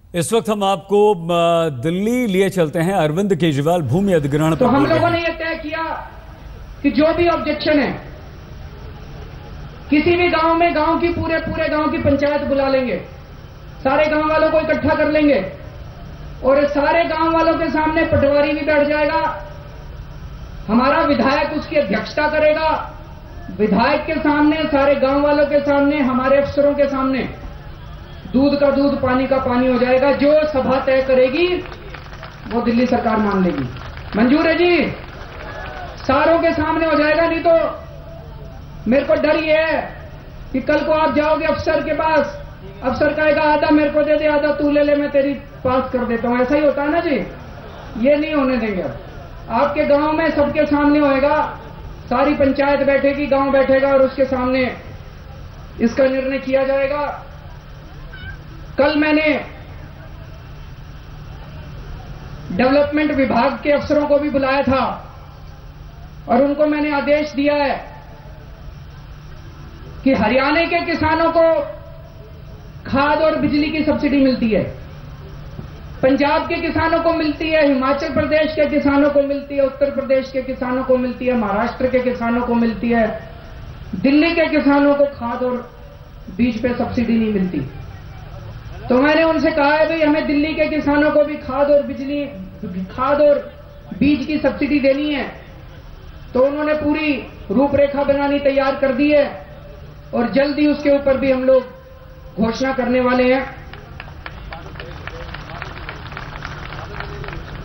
इस वक्त हम आपको दिल्ली लिए चलते हैं। अरविंद केजरीवाल भूमि अधिग्रहण तो हम लोगों ने यह तय किया कि जो भी ऑब्जेक्शन है किसी भी गांव में, गांव की पूरे गांव की पंचायत बुला लेंगे, सारे गांव वालों को इकट्ठा कर लेंगे और सारे गांव वालों के सामने पटवारी भी बैठ जाएगा। हमारा विधायक उसकी अध्यक्षता करेगा। विधायक के सामने, सारे गांव वालों के सामने, हमारे अफसरों के सामने दूध का दूध, पानी का पानी हो जाएगा। जो सभा तय करेगी वो दिल्ली सरकार मान लेगी। मंजूर है जी? सारों के सामने हो जाएगा। नहीं तो मेरे को डर ये है कि कल को आप जाओगे अफसर के पास, अफसर कहेगा आधा मेरे को दे दे, आधा तू ले ले, मैं तेरी पास कर देता हूं। ऐसा ही होता है ना जी? ये नहीं होने देंगे। आपके गांव में सबके सामने होएगा, सारी पंचायत बैठेगी, गांव बैठेगा और उसके सामने इसका निर्णय किया जाएगा। कल मैंने डेवलपमेंट विभाग के अफसरों को भी बुलाया था और उनको मैंने आदेश दिया है कि हरियाणा के किसानों को खाद और बिजली की सब्सिडी मिलती है, पंजाब के किसानों को मिलती है, हिमाचल प्रदेश के किसानों को मिलती है, उत्तर प्रदेश के किसानों को मिलती है, महाराष्ट्र के किसानों को मिलती है, दिल्ली के किसानों को खाद और बीज पे सब्सिडी नहीं मिलती। तो मैंने उनसे कहा है भाई हमें दिल्ली के किसानों को भी खाद और बीज की सब्सिडी देनी है। तो उन्होंने पूरी रूपरेखा बनानी तैयार कर दी है और जल्दी उसके ऊपर भी हम लोग घोषणा करने वाले हैं।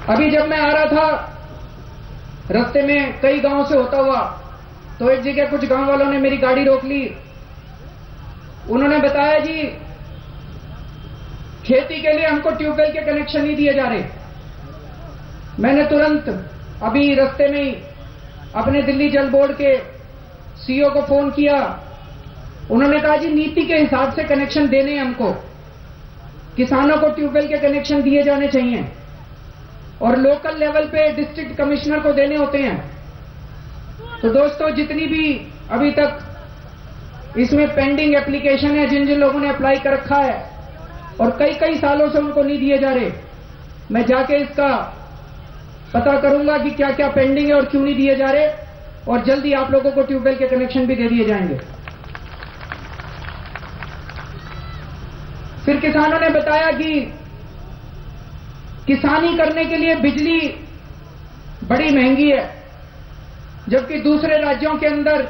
अभी जब मैं आ रहा था रास्ते में कई गांव से होता हुआ, तो एक जगह कुछ गांव वालों ने मेरी गाड़ी रोक ली। उन्होंने बताया जी खेती के लिए हमको ट्यूबवेल के कनेक्शन नहीं दिए जा रहे। मैंने तुरंत अभी रास्ते में ही अपने दिल्ली जल बोर्ड के सीईओ को फोन किया। उन्होंने कहा जी नीति के हिसाब से कनेक्शन देने हमको, किसानों को ट्यूबवेल के कनेक्शन दिए जाने चाहिए और लोकल लेवल पे डिस्ट्रिक्ट कमिश्नर को देने होते हैं। तो दोस्तों जितनी भी अभी तक इसमें पेंडिंग एप्लीकेशन है, जिन जिन लोगों ने अप्लाई कर रखा है और कई सालों से उनको नहीं दिए जा रहे, मैं जाके इसका पता करूंगा कि क्या क्या पेंडिंग है और क्यों नहीं दिए जा रहे और जल्दी आप लोगों को ट्यूबवेल के कनेक्शन भी दे दिए जाएंगे। फिर किसानों ने बताया कि किसानी करने के लिए बिजली बड़ी महंगी है, जबकि दूसरे राज्यों के अंदर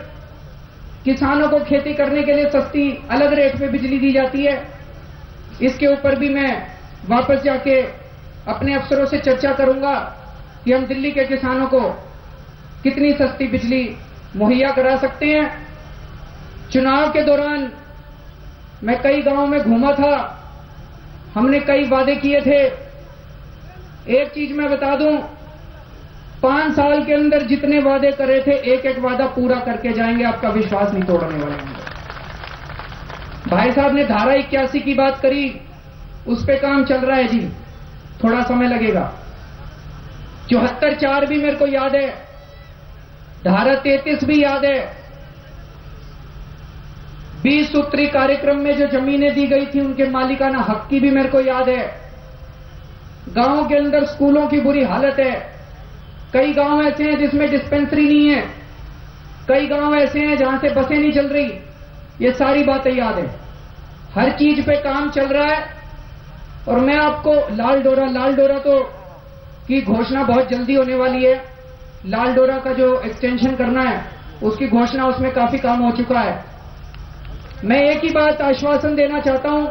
किसानों को खेती करने के लिए सस्ती अलग रेट पे बिजली दी जाती है। इसके ऊपर भी मैं वापस जाके अपने अफसरों से चर्चा करूंगा कि हम दिल्ली के किसानों को कितनी सस्ती बिजली मुहैया करा सकते हैं। चुनाव के दौरान मैं कई गांवों में घूमा था, हमने कई वादे किए थे। एक चीज मैं बता दूं, 5 साल के अंदर जितने वादे करे थे एक एक वादा पूरा करके जाएंगे, आपका विश्वास नहीं तोड़ने वाले हैं। भाई साहब ने धारा 81 की बात करी, उस पे काम चल रहा है जी, थोड़ा समय लगेगा। 74(4) भी मेरे को याद है, धारा 33 भी याद है। 20 सूत्री कार्यक्रम में जो जमीनें दी गई थी उनके मालिकाना हक की भी मेरे को याद है। गांव के अंदर स्कूलों की बुरी हालत है, कई गांव ऐसे हैं जिसमें डिस्पेंसरी नहीं है, कई गांव ऐसे हैं जहां से बसें नहीं चल रही। ये सारी बातें याद है, हर चीज पे काम चल रहा है। और मैं आपको लाल डोरा तो की घोषणा बहुत जल्दी होने वाली है। लाल डोरा का जो एक्सटेंशन करना है उसकी घोषणा, उसमें काफी काम हो चुका है। मैं एक ही बात आश्वासन देना चाहता हूं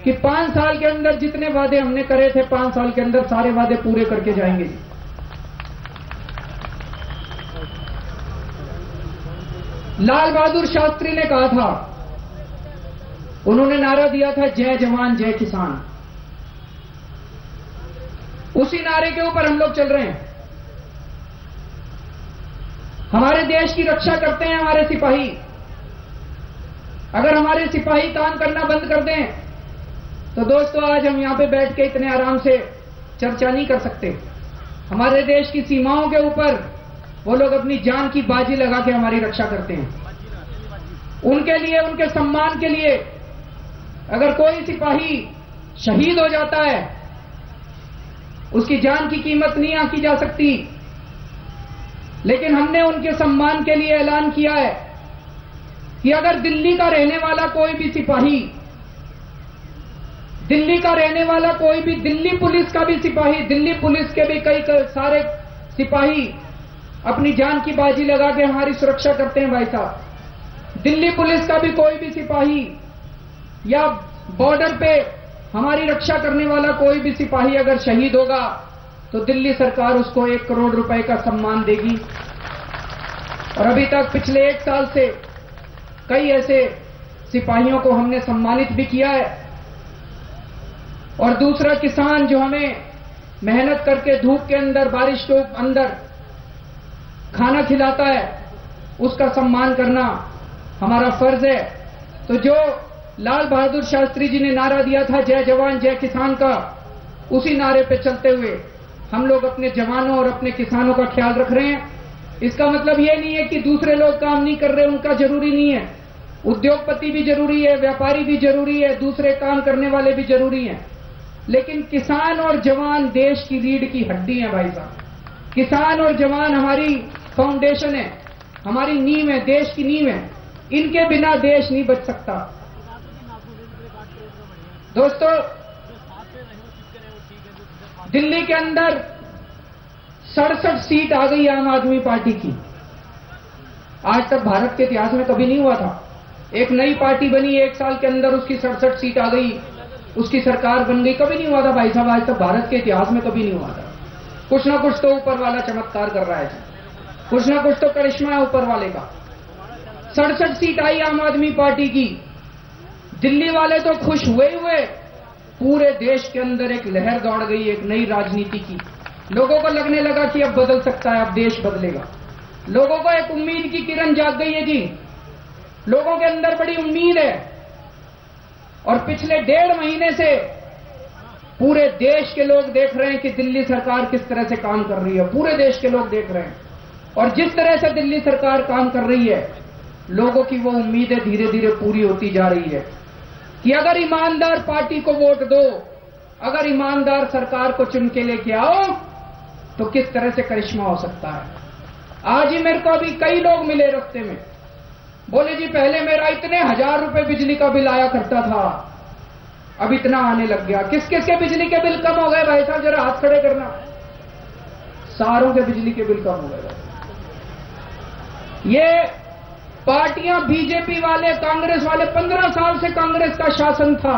कि 5 साल के अंदर जितने वादे हमने करे थे, 5 साल के अंदर सारे वादे पूरे करके जाएंगे। लाल बहादुर शास्त्री ने कहा था, उन्होंने नारा दिया था जय जवान जय किसान। उसी नारे के ऊपर हम लोग चल रहे हैं। हमारे देश की रक्षा करते हैं हमारे सिपाही। अगर हमारे सिपाही काम करना बंद कर दें तो दोस्तों आज हम यहां पे बैठ के इतने आराम से चर्चा नहीं कर सकते। हमारे देश की सीमाओं के ऊपर वो लोग अपनी जान की बाजी लगा के हमारी रक्षा करते हैं। उनके लिए, उनके सम्मान के लिए अगर कोई सिपाही शहीद हो जाता है, उसकी जान की कीमत नहीं आंकी जा सकती। लेकिन हमने उनके सम्मान के लिए ऐलान किया है कि अगर दिल्ली का रहने वाला कोई भी सिपाही, दिल्ली का रहने वाला कोई भी, दिल्ली पुलिस का भी सिपाही, दिल्ली पुलिस के भी कई सारे सिपाही अपनी जान की बाजी लगा के हमारी सुरक्षा करते हैं भाई साहब। दिल्ली पुलिस का भी कोई भी सिपाही या बॉर्डर पे हमारी रक्षा करने वाला कोई भी सिपाही अगर शहीद होगा तो दिल्ली सरकार उसको 1 करोड़ रुपए का सम्मान देगी। और अभी तक पिछले 1 साल से कई ऐसे सिपाहियों को हमने सम्मानित भी किया है। और दूसरा, किसान जो हमें मेहनत करके धूप के अंदर, बारिश के अंदर खाना खिलाता है, उसका सम्मान करना हमारा फर्ज है। तो जो लाल बहादुर शास्त्री जी ने नारा दिया था, जय जवान जय किसान का, उसी नारे पे चलते हुए हम लोग अपने जवानों और अपने किसानों का ख्याल रख रहे हैं। इसका मतलब ये नहीं है कि दूसरे लोग काम नहीं कर रहे, उनका जरूरी नहीं है। उद्योगपति भी जरूरी है, व्यापारी भी जरूरी है, दूसरे काम करने वाले भी जरूरी हैं। लेकिन किसान और जवान देश की रीढ़ की हड्डी है भाई साहब। किसान और जवान हमारी फाउंडेशन है, हमारी नींव है, देश की नींव है। इनके बिना देश नहीं बच सकता। दोस्तों, दिल्ली के अंदर 67 सीट आ गई आम आदमी पार्टी की। आज तक भारत के इतिहास में कभी नहीं हुआ था। एक नई पार्टी बनी, 1 साल के अंदर उसकी 67 सीट आ गई, उसकी सरकार बन गई। कभी नहीं हुआ था भाई साहब, आज तक भारत के इतिहास में कभी नहीं हुआ था। कुछ ना कुछ तो ऊपर वाला चमत्कार कर रहा है, कुछ ना कुछ तो करिश्मा है ऊपर वाले का। 67 सीट आई आम आदमी पार्टी की। दिल्ली वाले तो खुश हुए हुए, पूरे देश के अंदर एक लहर दौड़ गई, एक नई राजनीति की। लोगों को लगने लगा कि अब बदल सकता है, अब देश बदलेगा। लोगों को एक उम्मीद की किरण जाग गई है जी, लोगों के अंदर बड़ी उम्मीद है। और पिछले 1.5 महीने से पूरे देश के लोग देख रहे हैं कि दिल्ली सरकार किस तरह से काम कर रही है। पूरे देश के लोग देख रहे हैं, और जिस तरह से दिल्ली सरकार काम कर रही है, लोगों की वो उम्मीदें धीरे धीरे पूरी होती जा रही है कि अगर ईमानदार पार्टी को वोट दो, अगर ईमानदार सरकार को चुन के लेके आओ, तो किस तरह से करिश्मा हो सकता है। आज ही मेरे को अभी कई लोग मिले रास्ते में, बोले जी पहले मेरा इतने 1000 रुपए बिजली का बिल आया करता था, अब इतना आने लग गया। किस किस के बिजली के बिल कम हो गए भाई साहब, जरा हाथ खड़े करना। सारों के बिजली के बिल कम हो गए। ये पार्टियां, बीजेपी वाले, कांग्रेस वाले, 15 साल से कांग्रेस का शासन था,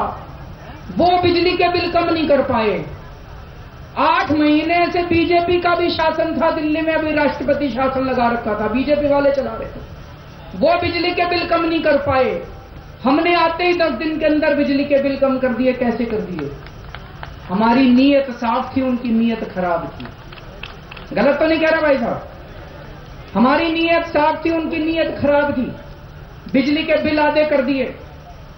वो बिजली के बिल कम नहीं कर पाए। 8 महीने से बीजेपी का भी शासन था दिल्ली में, अभी राष्ट्रपति शासन लगा रखा था, बीजेपी वाले चला रहे थे, वो बिजली के बिल कम नहीं कर पाए। हमने आते ही 10 दिन के अंदर बिजली के बिल कम कर दिए। कैसे कर दिए? हमारी नीयत साफ थी, उनकी नीयत खराब थी। गलत तो नहीं कह रहा भाई साहब? हमारी नीयत साफ थी, उनकी नीयत खराब थी। बिजली के बिल आधे कर दिए,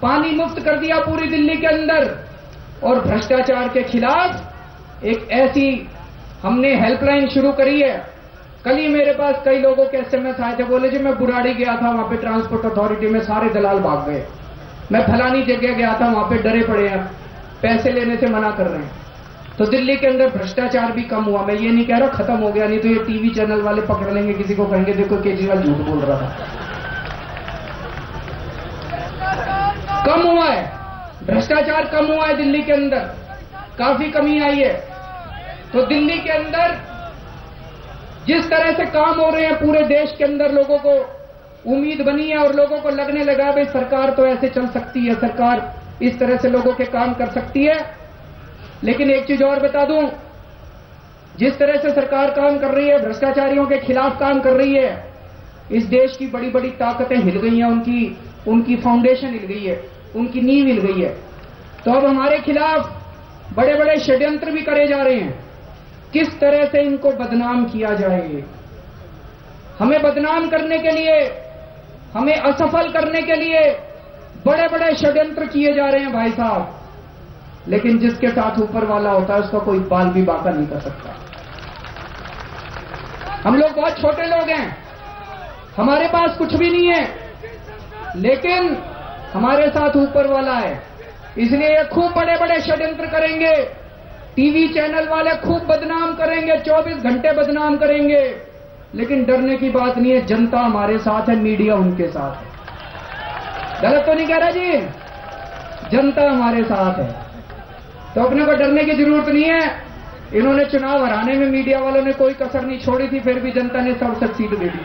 पानी मुफ्त कर दिया पूरी दिल्ली के अंदर, और भ्रष्टाचार के खिलाफ एक ऐसी हमने हेल्पलाइन शुरू करी है। कल ही मेरे पास कई लोगों के SMS आए थे, बोले जी मैं बुराड़ी गया था, वहां पे ट्रांसपोर्ट अथॉरिटी में सारे दलाल भाग गए। मैं फलानी जगह गया था, वहां पे डरे पड़े हैं, पैसे लेने से मना कर रहे हैं। तो दिल्ली के अंदर भ्रष्टाचार भी कम हुआ। मैं ये नहीं कह रहा खत्म हो गया, नहीं तो ये टीवी चैनल वाले पकड़ लेंगे, किसी को कहेंगे देखो केजरीवाल झूठ बोल रहा था। कम हुआ है, भ्रष्टाचार कम हुआ है दिल्ली के अंदर, काफी कमी आई है। तो दिल्ली के अंदर जिस तरह से काम हो रहे हैं पूरे देश के अंदर, लोगों को उम्मीद बनी है और लोगों को लगने लगा भाई सरकार तो ऐसे चल सकती है, सरकार इस तरह से लोगों के काम कर सकती है। लेकिन एक चीज और बता दूं, जिस तरह से सरकार काम कर रही है, भ्रष्टाचारियों के खिलाफ काम कर रही है, इस देश की बड़ी बड़ी ताकतें हिल गई हैं, उनकी फाउंडेशन हिल गई है, उनकी नींव हिल गई है। तो अब हमारे खिलाफ बड़े बड़े षड्यंत्र भी करे जा रहे हैं, किस तरह से इनको बदनाम किया जाए। हमें बदनाम करने के लिए, हमें असफल करने के लिए बड़े बड़े षड्यंत्र किए जा रहे हैं भाई साहब। लेकिन जिसके साथ ऊपर वाला होता है उसका कोई बाल भी बांका नहीं कर सकता। हम लोग बहुत छोटे लोग हैं, हमारे पास कुछ भी नहीं है, लेकिन हमारे साथ ऊपर वाला है। इसलिए ये खूब बड़े बड़े षड्यंत्र करेंगे, टीवी चैनल वाले खूब बदनाम करेंगे, 24 घंटे बदनाम करेंगे, लेकिन डरने की बात नहीं है। जनता हमारे साथ है, मीडिया उनके साथ है। गलत तो नहीं कह रहा जी? जनता हमारे साथ है, तो अपने को डरने की जरूरत नहीं है। इन्होंने चुनाव हराने में मीडिया वालों ने कोई कसर नहीं छोड़ी थी, फिर भी जनता ने 67 सीट दे दी।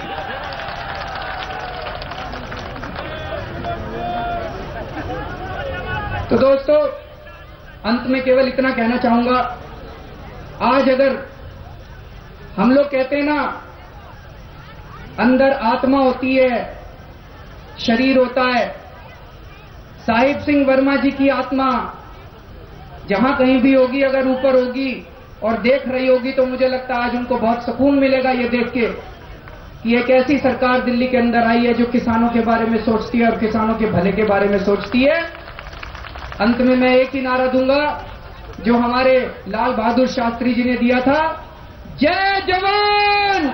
तो दोस्तों, अंत में केवल इतना कहना चाहूंगा, आज अगर हम लोग कहते हैं ना, अंदर आत्मा होती है, शरीर होता है, साहिब सिंह वर्मा जी की आत्मा जहां कहीं भी होगी, अगर ऊपर होगी और देख रही होगी, तो मुझे लगता है आज उनको बहुत सुकून मिलेगा ये देख के कि एक ऐसी सरकार दिल्ली के अंदर आई है जो किसानों के बारे में सोचती है और किसानों के भले के बारे में सोचती है। अंत में मैं एक ही नारा दूंगा जो हमारे लाल बहादुर शास्त्री जी ने दिया था, जय जवान